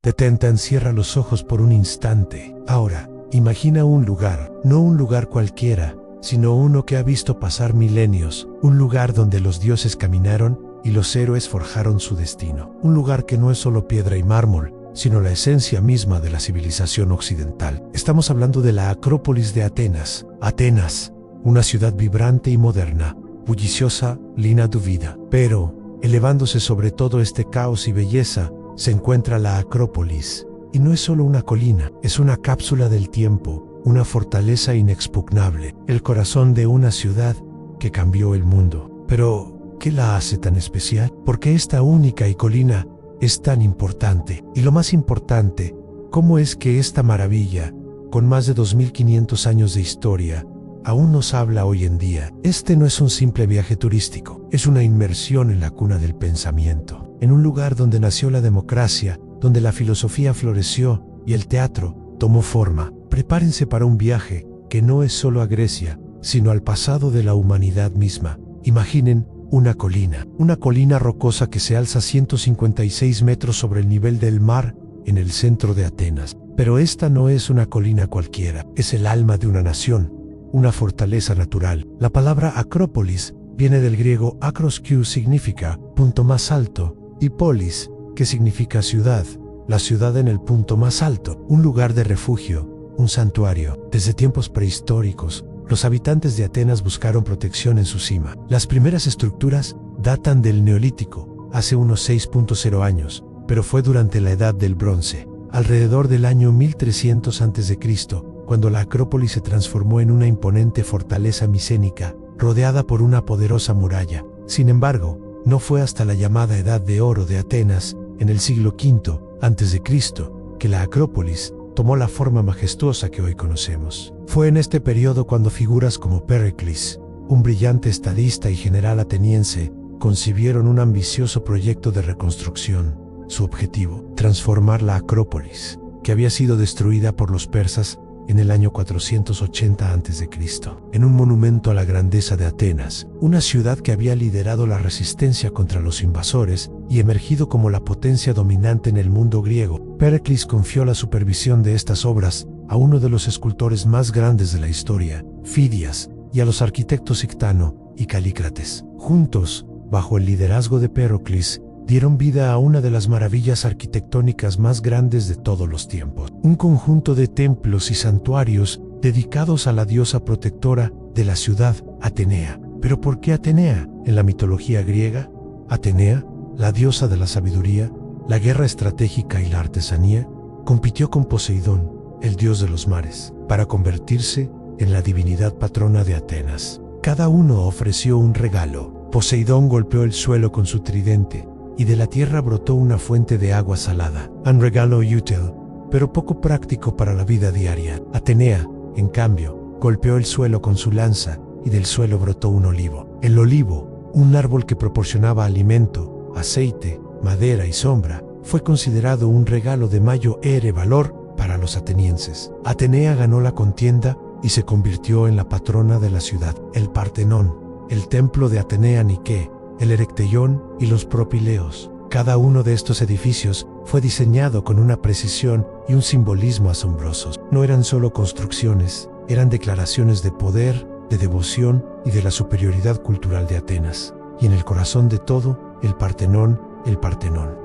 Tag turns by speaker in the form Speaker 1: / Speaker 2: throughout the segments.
Speaker 1: Detente, cierra los ojos por un instante. Ahora, imagina un lugar, no un lugar cualquiera, sino uno que ha visto pasar milenios, un lugar donde los dioses caminaron y los héroes forjaron su destino. Un lugar que no es solo piedra y mármol, sino la esencia misma de la civilización occidental. Estamos hablando de la Acrópolis de Atenas. Atenas, una ciudad vibrante y moderna, bulliciosa, llena de vida. Pero, elevándose sobre todo este caos y belleza, se encuentra la Acrópolis. Y no es solo una colina, es una cápsula del tiempo, una fortaleza inexpugnable, el corazón de una ciudad que cambió el mundo. Pero, ¿qué la hace tan especial? ¿Por qué esta única y colina es tan importante? Y lo más importante, ¿cómo es que esta maravilla, con más de 2500 años de historia, aún nos habla hoy en día? Este no es un simple viaje turístico, es una inmersión en la cuna del pensamiento, en un lugar donde nació la democracia, donde la filosofía floreció y el teatro tomó forma. Prepárense para un viaje que no es solo a Grecia, sino al pasado de la humanidad misma. Imaginen una colina rocosa que se alza 156 metros sobre el nivel del mar en el centro de Atenas. Pero esta no es una colina cualquiera, es el alma de una nación, una fortaleza natural. La palabra Acrópolis viene del griego akros, que significa punto más alto, y polis, que significa ciudad, la ciudad en el punto más alto, un lugar de refugio, un santuario. Desde tiempos prehistóricos, los habitantes de Atenas buscaron protección en su cima. Las primeras estructuras datan del Neolítico, hace unos 6.0 años, pero fue durante la Edad del Bronce, alrededor del año 1300 a.C., cuando la Acrópolis se transformó en una imponente fortaleza micénica, rodeada por una poderosa muralla. Sin embargo, no fue hasta la llamada Edad de Oro de Atenas, en el siglo V a.C., que la Acrópolis tomó la forma majestuosa que hoy conocemos. Fue en este periodo cuando figuras como Péricles, un brillante estadista y general ateniense, concibieron un ambicioso proyecto de reconstrucción. Su objetivo, transformar la Acrópolis, que había sido destruida por los persas en el año 480 a.C., en un monumento a la grandeza de Atenas, una ciudad que había liderado la resistencia contra los invasores y emergido como la potencia dominante en el mundo griego. Péricles confió la supervisión de estas obras a uno de los escultores más grandes de la historia, Fidias, y a los arquitectos Sictano y Calícrates. Juntos, bajo el liderazgo de Péricles, dieron vida a una de las maravillas arquitectónicas más grandes de todos los tiempos. Un conjunto de templos y santuarios dedicados a la diosa protectora de la ciudad, Atenea. ¿Pero por qué Atenea? En la mitología griega, Atenea, la diosa de la sabiduría, la guerra estratégica y la artesanía, compitió con Poseidón, el dios de los mares, para convertirse en la divinidad patrona de Atenas. Cada uno ofreció un regalo. Poseidón golpeó el suelo con su tridente, y de la tierra brotó una fuente de agua salada. Un regalo útil, pero poco práctico para la vida diaria. Atenea, en cambio, golpeó el suelo con su lanza, y del suelo brotó un olivo. El olivo, un árbol que proporcionaba alimento, aceite, madera y sombra, fue considerado un regalo de mayor valor para los atenienses. Atenea ganó la contienda y se convirtió en la patrona de la ciudad. El Partenón, el templo de Atenea Nike, el Erecteión y los Propileos. Cada uno de estos edificios fue diseñado con una precisión y un simbolismo asombrosos. No eran solo construcciones, eran declaraciones de poder, de devoción y de la superioridad cultural de Atenas. Y en el corazón de todo, el Partenón.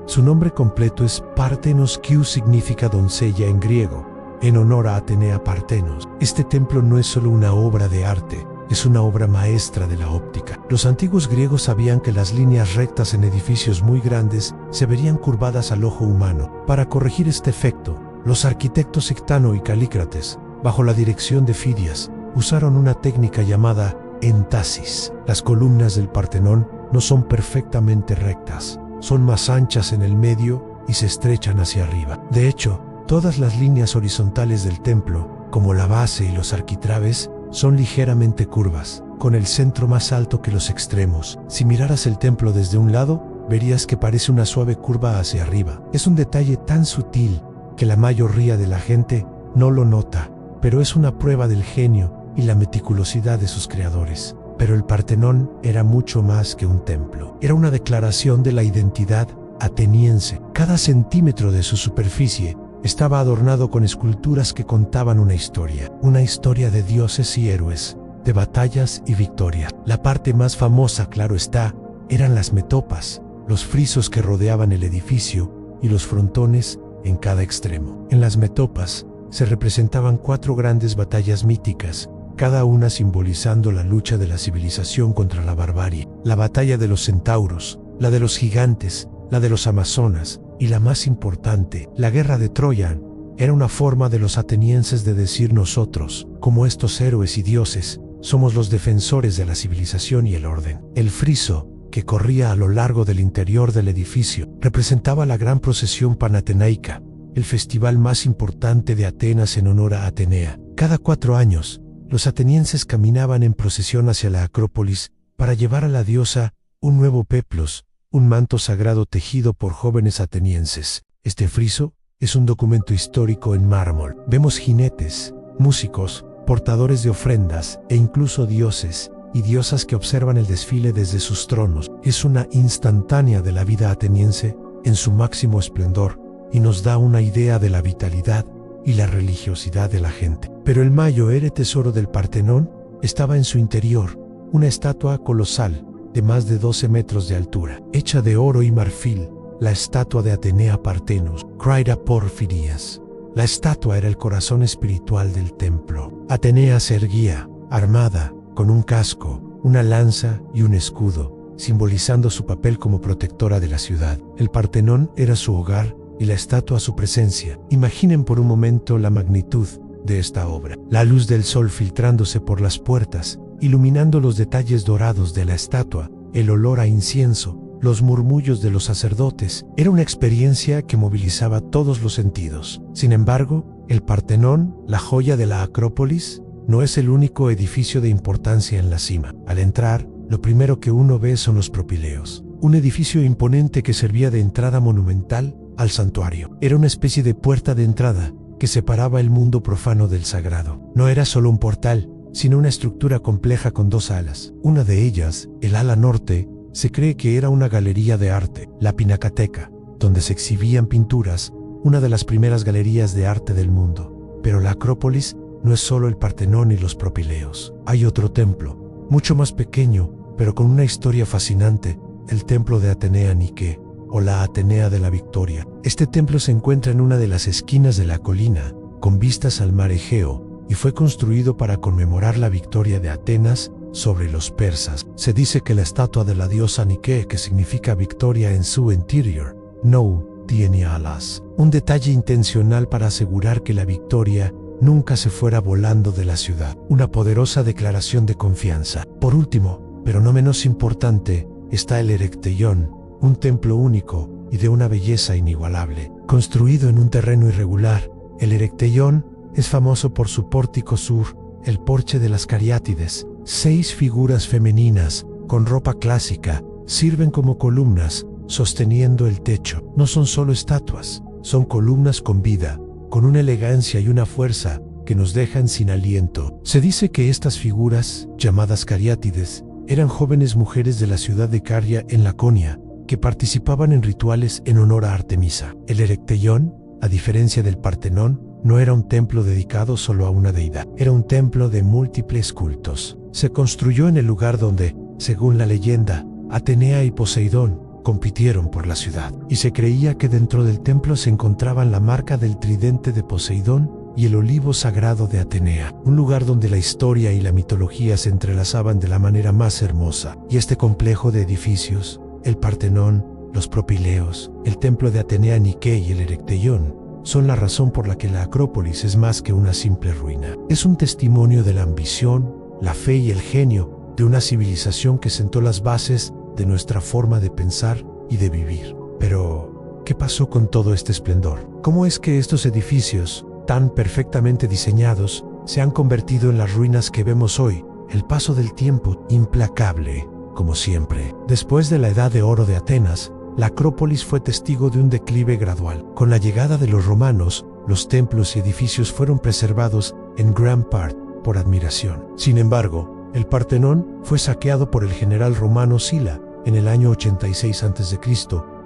Speaker 1: Su nombre completo es Partenos, que significa doncella en griego, en honor a Atenea Partenos. Este templo no es solo una obra de arte, es una obra maestra de la óptica. Los antiguos griegos sabían que las líneas rectas en edificios muy grandes se verían curvadas al ojo humano. Para corregir este efecto, los arquitectos Sictano y Calícrates, bajo la dirección de Fidias, usaron una técnica llamada entasis. Las columnas del Partenón no son perfectamente rectas, son más anchas en el medio y se estrechan hacia arriba. De hecho, todas las líneas horizontales del templo, como la base y los arquitrabes, son ligeramente curvas, con el centro más alto que los extremos. Si miraras el templo desde un lado, verías que parece una suave curva hacia arriba. Es un detalle tan sutil que la mayoría de la gente no lo nota, pero es una prueba del genio y la meticulosidad de sus creadores. Pero el Partenón era mucho más que un templo. Era una declaración de la identidad ateniense. Cada centímetro de su superficie estaba adornado con esculturas que contaban una historia de dioses y héroes, de batallas y victorias. La parte más famosa, claro está, eran las metopas, los frisos que rodeaban el edificio y los frontones en cada extremo. En las metopas se representaban 4 grandes batallas míticas, cada una simbolizando la lucha de la civilización contra la barbarie. La batalla de los centauros, la de los gigantes, la de los amazonas y la más importante, la guerra de Troya, era una forma de los atenienses de decir: nosotros, como estos héroes y dioses, somos los defensores de la civilización y el orden. El friso, que corría a lo largo del interior del edificio, representaba la gran procesión panatenaica, el festival más importante de Atenas en honor a Atenea. Cada 4 años, los atenienses caminaban en procesión hacia la Acrópolis para llevar a la diosa un nuevo peplos, un manto sagrado tejido por jóvenes atenienses. Este friso es un documento histórico en mármol. Vemos jinetes, músicos, portadores de ofrendas e incluso dioses y diosas que observan el desfile desde sus tronos. Es una instantánea de la vida ateniense en su máximo esplendor y nos da una idea de la vitalidad y la religiosidad de la gente. Pero el mayor tesoro del Partenón estaba en su interior, una estatua colosal de más de 12 metros de altura, hecha de oro y marfil, la estatua de Atenea Partenus, Craida Porfirias. La estatua era el corazón espiritual del templo. Atenea se erguía, armada, con un casco, una lanza y un escudo, simbolizando su papel como protectora de la ciudad. El Partenón era su hogar y la estatua su presencia. Imaginen por un momento la magnitud de esta obra. La luz del sol filtrándose por las puertas, iluminando los detalles dorados de la estatua, el olor a incienso, los murmullos de los sacerdotes. Era una experiencia que movilizaba todos los sentidos. Sin embargo, el Partenón, la joya de la Acrópolis, no es el único edificio de importancia en la cima. Al entrar, lo primero que uno ve son los propileos, un edificio imponente que servía de entrada monumental al santuario. Era una especie de puerta de entrada que separaba el mundo profano del sagrado. No era solo un portal, sino una estructura compleja con 2 alas. Una de ellas, el ala norte, se cree que era una galería de arte, la Pinacoteca, donde se exhibían pinturas, una de las primeras galerías de arte del mundo. Pero la Acrópolis no es solo el Partenón y los propileos. Hay otro templo, mucho más pequeño, pero con una historia fascinante, el templo de Atenea Nike, o la Atenea de la Victoria. Este templo se encuentra en una de las esquinas de la colina, con vistas al mar Egeo, y fue construido para conmemorar la victoria de Atenas sobre los persas. Se dice que la estatua de la diosa Nike, que significa victoria en su interior, no tiene alas. Un detalle intencional para asegurar que la victoria nunca se fuera volando de la ciudad. Una poderosa declaración de confianza. Por último, pero no menos importante, está el Erecteion, un templo único y de una belleza inigualable. Construido en un terreno irregular, el Erecteion es famoso por su pórtico sur, el porche de las Cariátides. 6 figuras femeninas, con ropa clásica, sirven como columnas, sosteniendo el techo. No son solo estatuas, son columnas con vida, con una elegancia y una fuerza que nos dejan sin aliento. Se dice que estas figuras, llamadas Cariátides, eran jóvenes mujeres de la ciudad de Caria en Laconia, que participaban en rituales en honor a Artemisa. El Erecteion, a diferencia del Partenón, no era un templo dedicado solo a una deidad, era un templo de múltiples cultos. Se construyó en el lugar donde, según la leyenda, Atenea y Poseidón compitieron por la ciudad, y se creía que dentro del templo se encontraban la marca del tridente de Poseidón y el olivo sagrado de Atenea, un lugar donde la historia y la mitología se entrelazaban de la manera más hermosa. Y este complejo de edificios, el Partenón, los propileos, el templo de Atenea Nike y el Erecteion, son la razón por la que la Acrópolis es más que una simple ruina. Es un testimonio de la ambición, la fe y el genio de una civilización que sentó las bases de nuestra forma de pensar y de vivir. Pero, ¿qué pasó con todo este esplendor? ¿Cómo es que estos edificios, tan perfectamente diseñados, se han convertido en las ruinas que vemos hoy? El paso del tiempo, implacable, como siempre. Después de la Edad de Oro de Atenas, la Acrópolis fue testigo de un declive gradual. Con la llegada de los romanos, los templos y edificios fueron preservados en gran parte por admiración. Sin embargo, el Partenón fue saqueado por el general romano Sila en el año 86 a.C.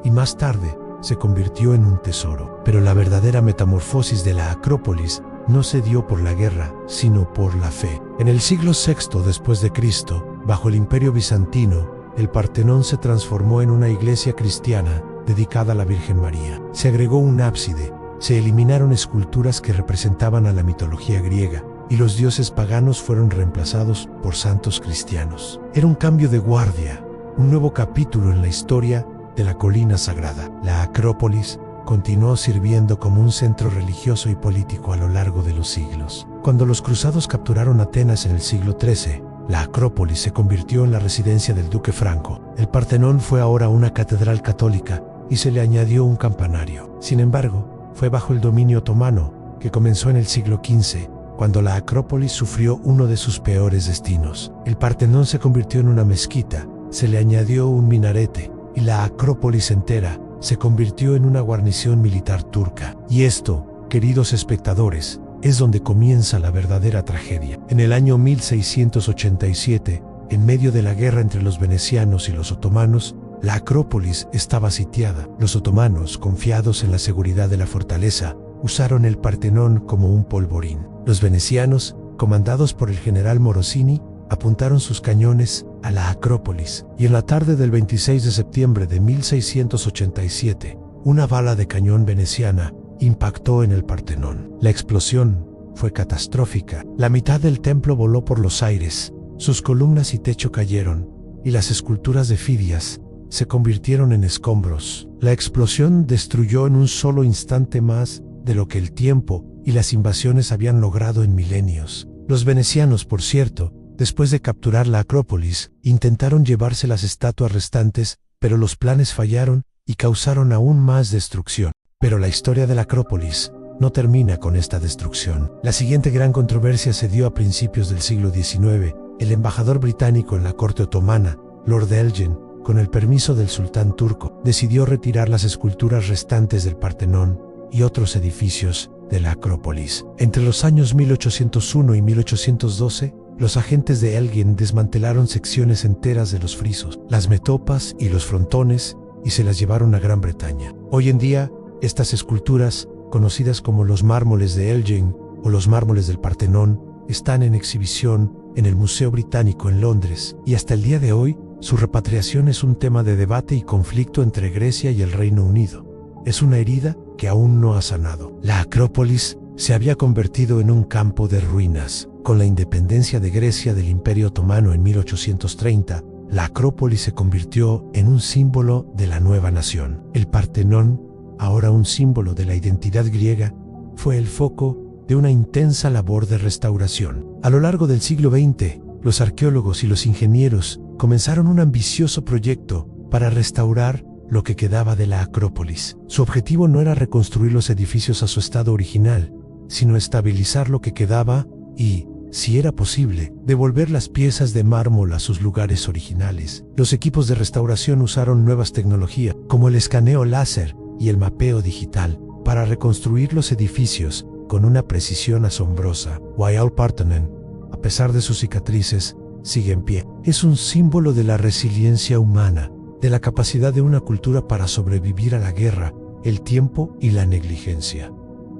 Speaker 1: y más tarde se convirtió en un tesoro. Pero la verdadera metamorfosis de la Acrópolis no se dio por la guerra, sino por la fe. En el siglo VI después de Cristo, bajo el Imperio Bizantino, el Partenón se transformó en una iglesia cristiana dedicada a la Virgen María. Se agregó un ábside, se eliminaron esculturas que representaban a la mitología griega, y los dioses paganos fueron reemplazados por santos cristianos. Era un cambio de guardia, un nuevo capítulo en la historia de la colina sagrada. La Acrópolis continuó sirviendo como un centro religioso y político a lo largo de los siglos. Cuando los cruzados capturaron Atenas en el siglo XIII, la Acrópolis se convirtió en la residencia del duque Franco. El Partenón fue ahora una catedral católica y se le añadió un campanario. Sin embargo, fue bajo el dominio otomano, que comenzó en el siglo XV, cuando la Acrópolis sufrió uno de sus peores destinos. El Partenón se convirtió en una mezquita, se le añadió un minarete, y la Acrópolis entera se convirtió en una guarnición militar turca. Y esto, queridos espectadores, es donde comienza la verdadera tragedia. En el año 1687, en medio de la guerra entre los venecianos y los otomanos, la Acrópolis estaba sitiada. Los otomanos, confiados en la seguridad de la fortaleza, usaron el Partenón como un polvorín. Los venecianos, comandados por el general Morosini, apuntaron sus cañones a la Acrópolis, y en la tarde del 26 de septiembre de 1687, una bala de cañón veneciana impactó en el Partenón. La explosión fue catastrófica. La mitad del templo voló por los aires, sus columnas y techo cayeron, y las esculturas de Fidias se convirtieron en escombros. La explosión destruyó en un solo instante más de lo que el tiempo y las invasiones habían logrado en milenios. Los venecianos, por cierto, después de capturar la Acrópolis, intentaron llevarse las estatuas restantes, pero los planes fallaron y causaron aún más destrucción. Pero la historia de la Acrópolis no termina con esta destrucción. La siguiente gran controversia se dio a principios del siglo XIX. El embajador británico en la corte otomana, Lord Elgin, con el permiso del sultán turco, decidió retirar las esculturas restantes del Partenón y otros edificios de la Acrópolis. Entre los años 1801 y 1812, los agentes de Elgin desmantelaron secciones enteras de los frisos, las metopas y los frontones y se las llevaron a Gran Bretaña. Hoy en día, estas esculturas, conocidas como los mármoles de Elgin o los mármoles del Partenón, están en exhibición en el Museo Británico en Londres, y hasta el día de hoy, su repatriación es un tema de debate y conflicto entre Grecia y el Reino Unido. Es una herida que aún no ha sanado. La Acrópolis se había convertido en un campo de ruinas. Con la independencia de Grecia del Imperio Otomano en 1830, la Acrópolis se convirtió en un símbolo de la nueva nación. El Partenón, ahora un símbolo de la identidad griega, fue el foco de una intensa labor de restauración. A lo largo del siglo XX, los arqueólogos y los ingenieros comenzaron un ambicioso proyecto para restaurar lo que quedaba de la Acrópolis. Su objetivo no era reconstruir los edificios a su estado original, sino estabilizar lo que quedaba y, si era posible, devolver las piezas de mármol a sus lugares originales. Los equipos de restauración usaron nuevas tecnologías, como el escaneo láser y el mapeo digital, para reconstruir los edificios con una precisión asombrosa. Royal Parthenon, a pesar de sus cicatrices, sigue en pie. Es un símbolo de la resiliencia humana, de la capacidad de una cultura para sobrevivir a la guerra, el tiempo y la negligencia.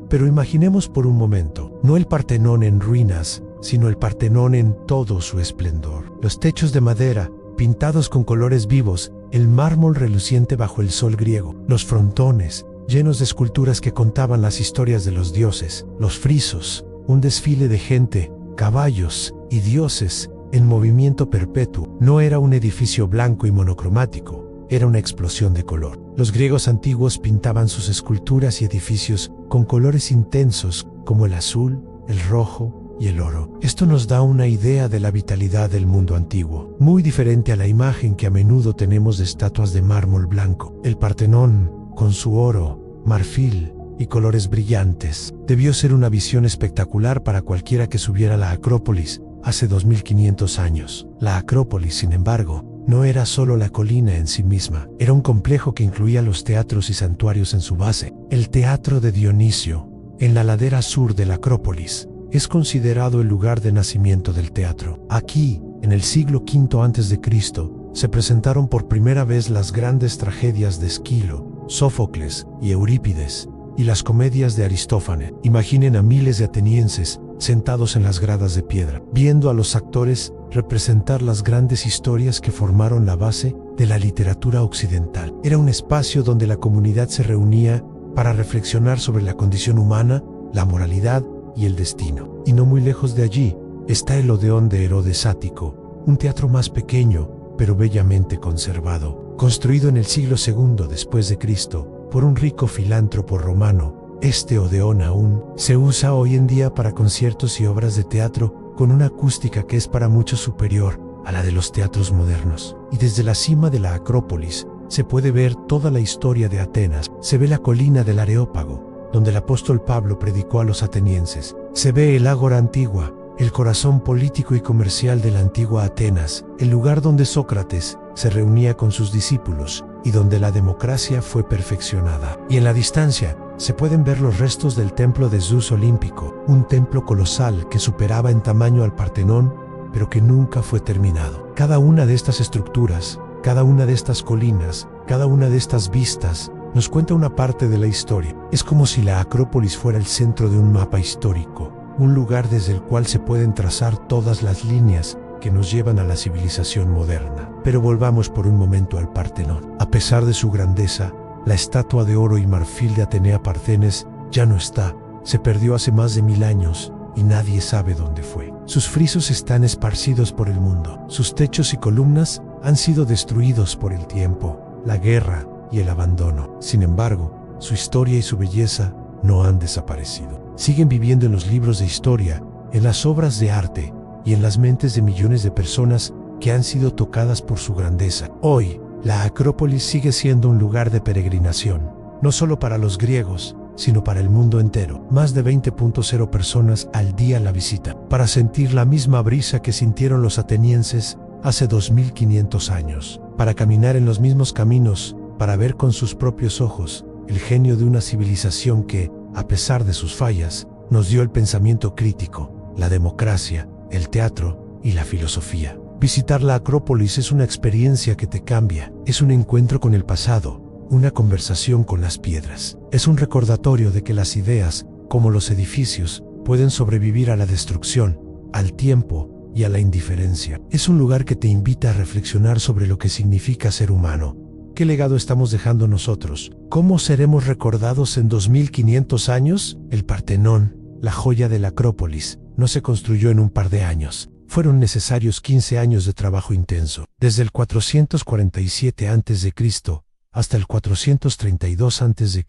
Speaker 1: Pero imaginemos por un momento, no el Partenón en ruinas, sino el Partenón en todo su esplendor. Los techos de madera, pintados con colores vivos, el mármol reluciente bajo el sol griego, los frontones, llenos de esculturas que contaban las historias de los dioses, los frisos, un desfile de gente, caballos y dioses en movimiento perpetuo. No era un edificio blanco y monocromático, era una explosión de color. Los griegos antiguos pintaban sus esculturas y edificios con colores intensos como el azul, el rojo y el oro. Esto nos da una idea de la vitalidad del mundo antiguo, muy diferente a la imagen que a menudo tenemos de estatuas de mármol blanco. El Partenón, con su oro, marfil y colores brillantes, debió ser una visión espectacular para cualquiera que subiera a la Acrópolis hace 2500 años. La Acrópolis, sin embargo, no era solo la colina en sí misma, era un complejo que incluía los teatros y santuarios en su base. El Teatro de Dionisio, en la ladera sur de la Acrópolis, es considerado el lugar de nacimiento del teatro. Aquí, en el siglo V a.C., se presentaron por primera vez las grandes tragedias de Esquilo, Sófocles y Eurípides, y las comedias de Aristófanes. Imaginen a miles de atenienses sentados en las gradas de piedra, viendo a los actores representar las grandes historias que formaron la base de la literatura occidental. Era un espacio donde la comunidad se reunía para reflexionar sobre la condición humana, la moralidad y el destino. Y no muy lejos de allí está el Odeón de Herodes Ático, un teatro más pequeño, pero bellamente conservado, construido en el siglo II después de Cristo por un rico filántropo romano. Este Odeón aún se usa hoy en día para conciertos y obras de teatro con una acústica que es para mucho superior a la de los teatros modernos. Y desde la cima de la Acrópolis se puede ver toda la historia de Atenas. Se ve la colina del Areópago, donde el apóstol Pablo predicó a los atenienses. Se ve el Ágora Antigua, el corazón político y comercial de la antigua Atenas, el lugar donde Sócrates se reunía con sus discípulos y donde la democracia fue perfeccionada. Y en la distancia se pueden ver los restos del templo de Zeus olímpico, un templo colosal que superaba en tamaño al Partenón, pero que nunca fue terminado. Cada una de estas estructuras, cada una de estas colinas, cada una de estas vistas, nos cuenta una parte de la historia. Es como si la Acrópolis fuera el centro de un mapa histórico, un lugar desde el cual se pueden trazar todas las líneas que nos llevan a la civilización moderna. Pero volvamos por un momento al Partenón. A pesar de su grandeza, la estatua de oro y marfil de Atenea Parthenes ya no está. Se perdió hace más de 1000 años y nadie sabe dónde fue. Sus frisos están esparcidos por el mundo. Sus techos y columnas han sido destruidos por el tiempo, la guerra y el abandono. Sin embargo, su historia y su belleza no han desaparecido. Siguen viviendo en los libros de historia, en las obras de arte y en las mentes de millones de personas que han sido tocadas por su grandeza. Hoy, la Acrópolis sigue siendo un lugar de peregrinación, no solo para los griegos, sino para el mundo entero. Más de 20.0 personas al día la visitan, para sentir la misma brisa que sintieron los atenienses hace 2500 años, para caminar en los mismos caminos, para ver con sus propios ojos el genio de una civilización que, a pesar de sus fallas, nos dio el pensamiento crítico, la democracia, el teatro y la filosofía. Visitar la Acrópolis es una experiencia que te cambia, es un encuentro con el pasado, una conversación con las piedras. Es un recordatorio de que las ideas, como los edificios, pueden sobrevivir a la destrucción, al tiempo y a la indiferencia. Es un lugar que te invita a reflexionar sobre lo que significa ser humano. ¿Qué legado estamos dejando nosotros? ¿Cómo seremos recordados en 2500 años? El Partenón, la joya de la Acrópolis, no se construyó en un par de años. Fueron necesarios 15 años de trabajo intenso. Desde el 447 a.C. hasta el 432 a.C.,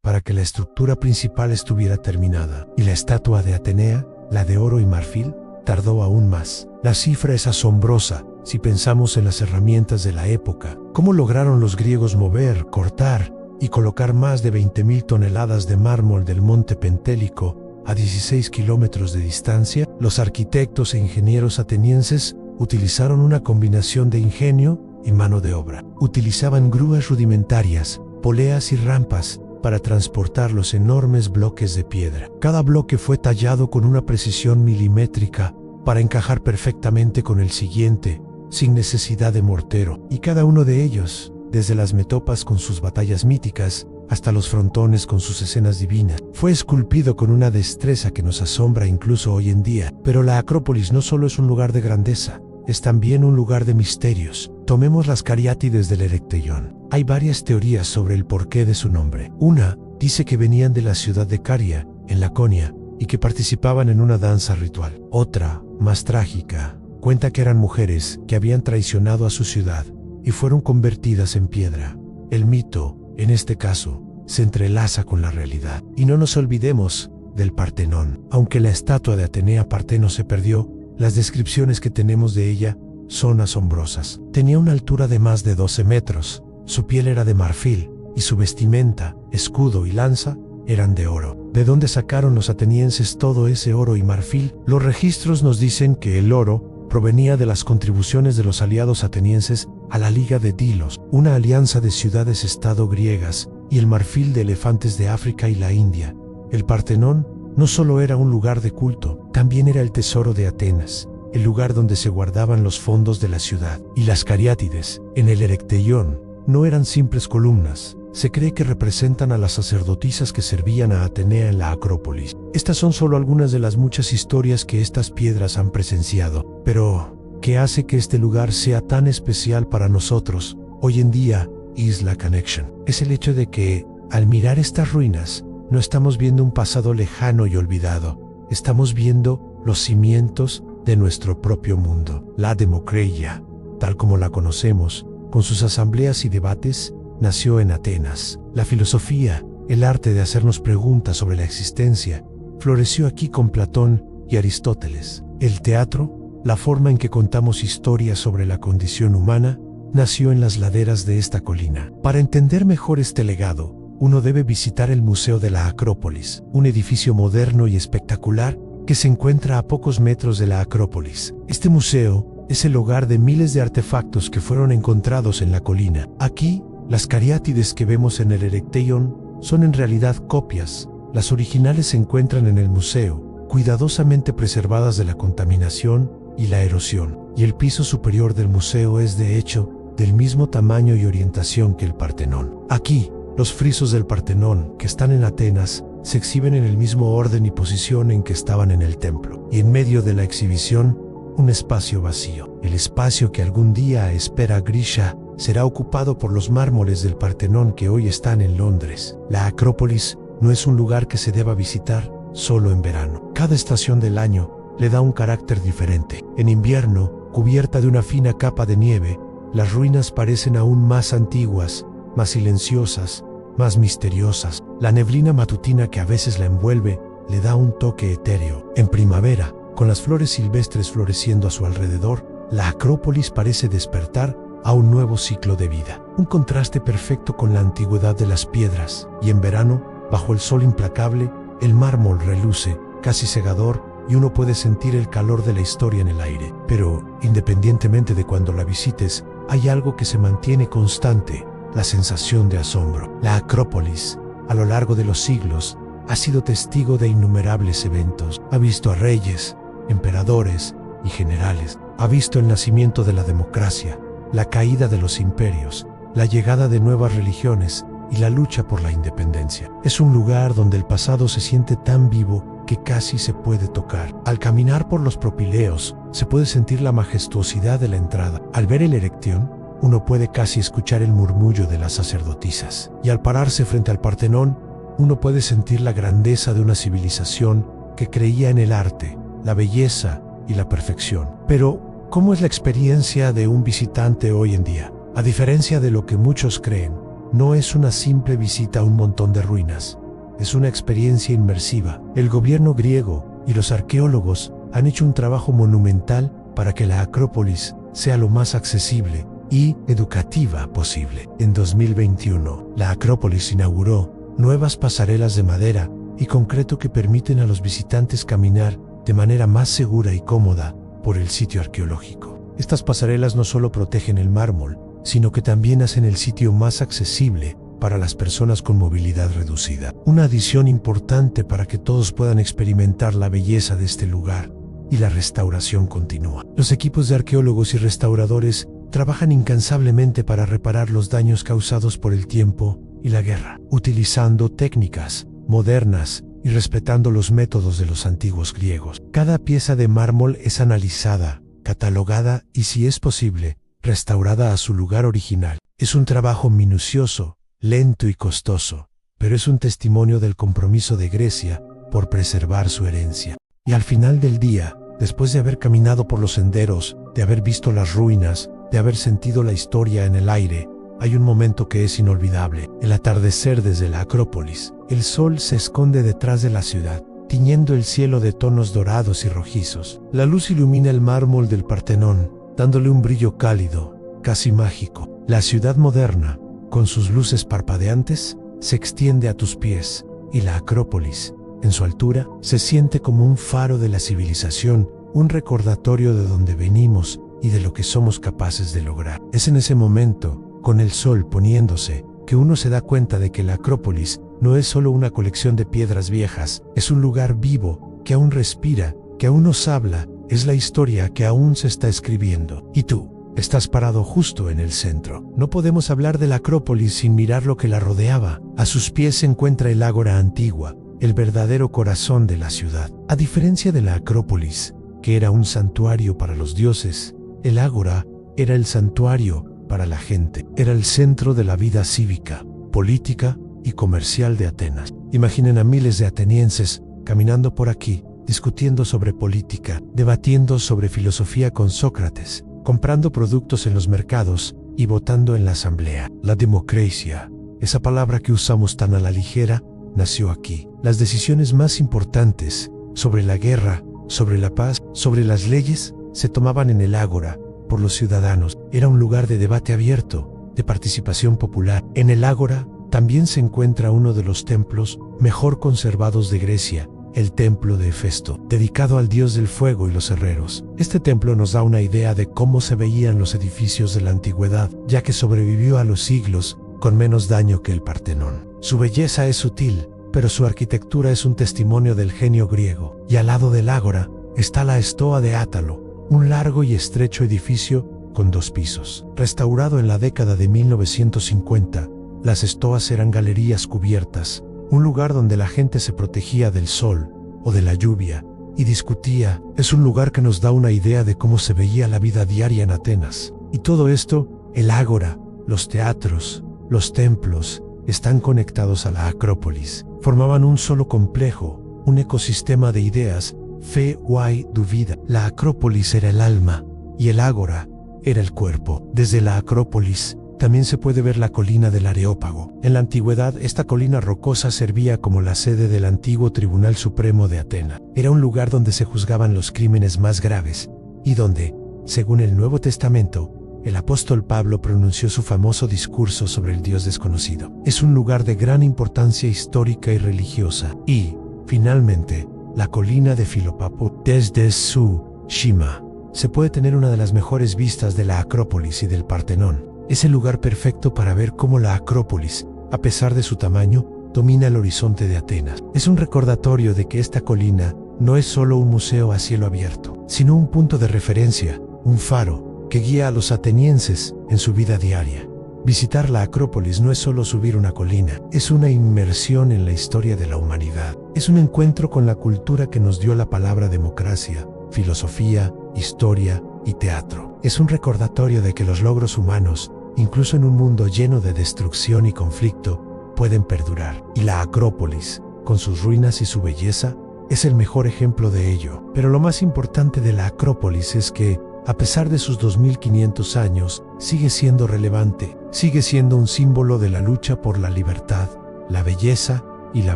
Speaker 1: para que la estructura principal estuviera terminada. Y la estatua de Atenea, la de oro y marfil, tardó aún más. La cifra es asombrosa si pensamos en las herramientas de la época. ¿Cómo lograron los griegos mover, cortar y colocar más de 20.000 toneladas de mármol del monte Pentélico a 16 kilómetros de distancia? Los arquitectos e ingenieros atenienses utilizaron una combinación de ingenio y mano de obra. Utilizaban grúas rudimentarias, poleas y rampas para transportar los enormes bloques de piedra. Cada bloque fue tallado con una precisión milimétrica para encajar perfectamente con el siguiente, sin necesidad de mortero. Y cada uno de ellos, desde las metopas con sus batallas míticas, hasta los frontones con sus escenas divinas, fue esculpido con una destreza que nos asombra incluso hoy en día. Pero la Acrópolis no solo es un lugar de grandeza, es también un lugar de misterios. Tomemos las cariátides del Erecteión. Hay varias teorías sobre el porqué de su nombre. Una dice que venían de la ciudad de Caria, en Laconia, y que participaban en una danza ritual. Otra, más trágica, cuenta que eran mujeres que habían traicionado a su ciudad y fueron convertidas en piedra. El mito, en este caso, se entrelaza con la realidad. Y no nos olvidemos del Partenón. Aunque la estatua de Atenea Parteno se perdió, las descripciones que tenemos de ella son asombrosas. Tenía una altura de más de 12 metros, su piel era de marfil, y su vestimenta, escudo y lanza eran de oro. ¿De dónde sacaron los atenienses todo ese oro y marfil? Los registros nos dicen que el oro provenía de las contribuciones de los aliados atenienses a la Liga de Dilos, una alianza de ciudades-estado griegas, y el marfil de elefantes de África y la India. El Partenón no solo era un lugar de culto, también era el tesoro de Atenas. el lugar donde se guardaban los fondos de la ciudad. Y las cariátides, en el Erecteión, no eran simples columnas. Se cree que representan a las sacerdotisas que servían a Atenea en la Acrópolis. Estas son solo algunas de las muchas historias que estas piedras han presenciado. Pero, ¿qué hace que este lugar sea tan especial para nosotros hoy en día? Isla Connection. Es el hecho de que, al mirar estas ruinas, no estamos viendo un pasado lejano y olvidado. Estamos viendo los cimientos de nuestro propio mundo. La democracia, tal como la conocemos, con sus asambleas y debates, nació en Atenas. La filosofía, el arte de hacernos preguntas sobre la existencia, floreció aquí con Platón y Aristóteles. El teatro, la forma en que contamos historias sobre la condición humana, nació en las laderas de esta colina. Para entender mejor este legado, uno debe visitar el Museo de la Acrópolis, un edificio moderno y espectacular que se encuentra a pocos metros de la Acrópolis. Este museo es el hogar de miles de artefactos que fueron encontrados en la colina. Aquí, las cariátides que vemos en el Erecteión son en realidad copias. Las originales se encuentran en el museo, cuidadosamente preservadas de la contaminación y la erosión. Y el piso superior del museo es, de hecho, del mismo tamaño y orientación que el Partenón. Aquí, los frisos del Partenón, que están en Atenas, se exhiben en el mismo orden y posición en que estaban en el templo. Y en medio de la exhibición, un espacio vacío. El espacio que algún día, espera Grisha, será ocupado por los mármoles del Partenón que hoy están en Londres. La Acrópolis no es un lugar que se deba visitar solo en verano. Cada estación del año le da un carácter diferente. En invierno, cubierta de una fina capa de nieve, las ruinas parecen aún más antiguas, más silenciosas, más misteriosas. La neblina matutina que a veces la envuelve le da un toque etéreo. En primavera, con las flores silvestres floreciendo a su alrededor, la Acrópolis parece despertar a un nuevo ciclo de vida. Un contraste perfecto con la antigüedad de las piedras. Y en verano, bajo el sol implacable, el mármol reluce, casi cegador, y uno puede sentir el calor de la historia en el aire. Pero, independientemente de cuando la visites, hay algo que se mantiene constante: la sensación de asombro. La Acrópolis, a lo largo de los siglos, ha sido testigo de innumerables eventos. Ha visto a reyes, emperadores y generales. Ha visto el nacimiento de la democracia, la caída de los imperios, la llegada de nuevas religiones y la lucha por la independencia. Es un lugar donde el pasado se siente tan vivo que casi se puede tocar. Al caminar por los propileos, se puede sentir la majestuosidad de la entrada. Al ver el Erecteión, uno puede casi escuchar el murmullo de las sacerdotisas. Y al pararse frente al Partenón, uno puede sentir la grandeza de una civilización que creía en el arte, la belleza y la perfección. Pero, ¿cómo es la experiencia de un visitante hoy en día? A diferencia de lo que muchos creen, no es una simple visita a un montón de ruinas. Es una experiencia inmersiva. El gobierno griego y los arqueólogos han hecho un trabajo monumental para que la Acrópolis sea lo más accesible y educativa posible. En 2021, la Acrópolis inauguró nuevas pasarelas de madera y concreto que permiten a los visitantes caminar de manera más segura y cómoda por el sitio arqueológico. Estas pasarelas no solo protegen el mármol, sino que también hacen el sitio más accesible para las personas con movilidad reducida. Una adición importante para que todos puedan experimentar la belleza de este lugar. Y la restauración continúa. Los equipos de arqueólogos y restauradores trabajan incansablemente para reparar los daños causados por el tiempo y la guerra, utilizando técnicas modernas y respetando los métodos de los antiguos griegos. Cada pieza de mármol es analizada, catalogada y, si es posible, restaurada a su lugar original. Es un trabajo minucioso, lento y costoso, pero es un testimonio del compromiso de Grecia por preservar su herencia. Y al final del día, después de haber caminado por los senderos, de haber visto las ruinas, de haber sentido la historia en el aire, hay un momento que es inolvidable: el atardecer desde la Acrópolis. El sol se esconde detrás de la ciudad, tiñendo el cielo de tonos dorados y rojizos. La luz ilumina el mármol del Partenón, dándole un brillo cálido, casi mágico. La ciudad moderna, con sus luces parpadeantes, se extiende a tus pies, y la Acrópolis, en su altura, se siente como un faro de la civilización, un recordatorio de dónde venimos y de lo que somos capaces de lograr. Es en ese momento, con el sol poniéndose, que uno se da cuenta de que la Acrópolis no es solo una colección de piedras viejas, es un lugar vivo, que aún respira, que aún nos habla es la historia que aún se está escribiendo. Y tú, estás parado justo en el centro. No podemos hablar de la Acrópolis sin mirar lo que la rodeaba. A sus pies se encuentra el Ágora antigua, el verdadero corazón de la ciudad. A diferencia de la Acrópolis, que era un santuario para los dioses, el Ágora era el santuario para la gente. Era el centro de la vida cívica, política y comercial de Atenas. Imaginen a miles de atenienses caminando por aquí, discutiendo sobre política, debatiendo sobre filosofía con Sócrates, comprando productos en los mercados y votando en la asamblea. La democracia, esa palabra que usamos tan a la ligera, nació aquí. Las decisiones más importantes sobre la guerra, sobre la paz, sobre las leyes, se tomaban en el Ágora por los ciudadanos. Era un lugar de debate abierto, de participación popular. En el Ágora también se encuentra uno de los templos mejor conservados de Grecia, el templo de Hefesto, dedicado al dios del fuego y los herreros. Este templo nos da una idea de cómo se veían los edificios de la antigüedad, ya que sobrevivió a los siglos con menos daño que el Partenón. Su belleza es sutil, pero su arquitectura es un testimonio del genio griego. Y al lado del Ágora está la Estoa de Átalo, un largo y estrecho edificio con 2 pisos. Restaurado en la década de 1950, las estoas eran galerías cubiertas, un lugar donde la gente se protegía del sol o de la lluvia y discutía. Es un lugar que nos da una idea de cómo se veía la vida diaria en Atenas. Y todo esto, el Ágora, los teatros, los templos, están conectados a la Acrópolis. Formaban un solo complejo, un ecosistema de ideas, fe, y vida. La Acrópolis era el alma y el Ágora era el cuerpo. Desde la Acrópolis también se puede ver la colina del Areópago. En la antigüedad, esta colina rocosa servía como la sede del antiguo Tribunal Supremo de Atenas. Era un lugar donde se juzgaban los crímenes más graves y donde, según el Nuevo Testamento, el apóstol Pablo pronunció su famoso discurso sobre el Dios desconocido. Es un lugar de gran importancia histórica y religiosa. Y, finalmente, la colina de Filopapo. Desde su cima se puede tener una de las mejores vistas de la Acrópolis y del Partenón. Es el lugar perfecto para ver cómo la Acrópolis, a pesar de su tamaño, domina el horizonte de Atenas. Es un recordatorio de que esta colina no es solo un museo a cielo abierto, sino un punto de referencia, un faro que guía a los atenienses en su vida diaria. Visitar la Acrópolis no es solo subir una colina, es una inmersión en la historia de la humanidad. Es un encuentro con la cultura que nos dio la palabra democracia, filosofía, historia y teatro. Es un recordatorio de que los logros humanos, incluso en un mundo lleno de destrucción y conflicto, pueden perdurar. Y la Acrópolis, con sus ruinas y su belleza, es el mejor ejemplo de ello. Pero lo más importante de la Acrópolis es que, a pesar de sus 2500 años, sigue siendo relevante, sigue siendo un símbolo de la lucha por la libertad, la belleza y la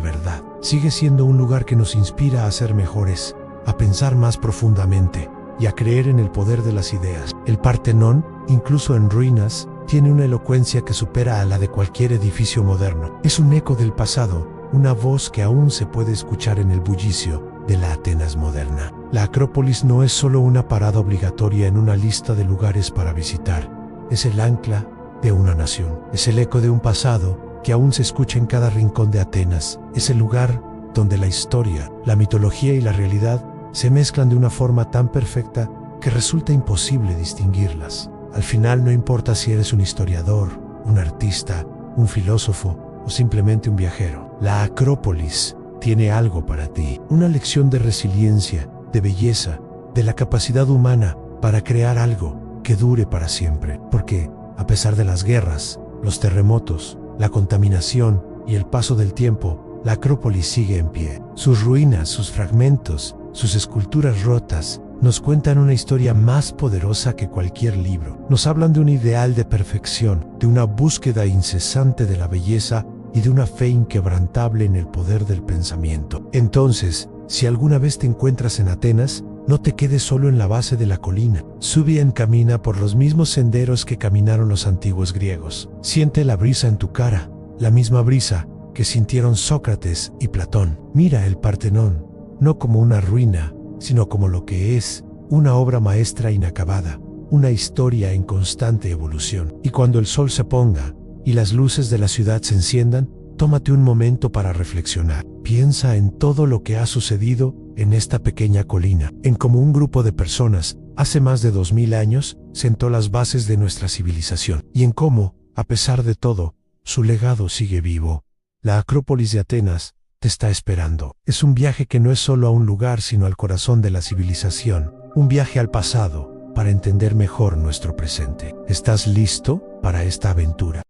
Speaker 1: verdad. Sigue siendo un lugar que nos inspira a ser mejores, a pensar más profundamente y a creer en el poder de las ideas. El Partenón, incluso en ruinas, tiene una elocuencia que supera a la de cualquier edificio moderno. Es un eco del pasado, una voz que aún se puede escuchar en el bullicio de la Atenas moderna. La Acrópolis no es solo una parada obligatoria en una lista de lugares para visitar, es el ancla de una nación. Es el eco de un pasado que aún se escucha en cada rincón de Atenas. Es el lugar donde la historia, la mitología y la realidad se mezclan de una forma tan perfecta que resulta imposible distinguirlas. Al final no importa si eres un historiador, un artista, un filósofo o simplemente un viajero. La Acrópolis tiene algo para ti, una lección de resiliencia, de belleza, de la capacidad humana para crear algo que dure para siempre. Porque, a pesar de las guerras, los terremotos, la contaminación y el paso del tiempo, la Acrópolis sigue en pie. Sus ruinas, sus fragmentos, sus esculturas rotas, nos cuentan una historia más poderosa que cualquier libro. Nos hablan de un ideal de perfección, de una búsqueda incesante de la belleza y de una fe inquebrantable en el poder del pensamiento. Entonces, si alguna vez te encuentras en Atenas, no te quedes solo en la base de la colina. Sube y camina por los mismos senderos que caminaron los antiguos griegos. Siente la brisa en tu cara, la misma brisa que sintieron Sócrates y Platón. Mira el Partenón, no como una ruina, sino como lo que es, una obra maestra inacabada, una historia en constante evolución. Y cuando el sol se ponga y las luces de la ciudad se enciendan, tómate un momento para reflexionar. Piensa en todo lo que ha sucedido en esta pequeña colina, en cómo un grupo de personas, hace más de 2000 años, sentó las bases de nuestra civilización, y en cómo, a pesar de todo, su legado sigue vivo. La Acrópolis de Atenas te está esperando. Es un viaje que no es solo a un lugar, sino al corazón de la civilización, un viaje al pasado para entender mejor nuestro presente. ¿Estás listo para esta aventura?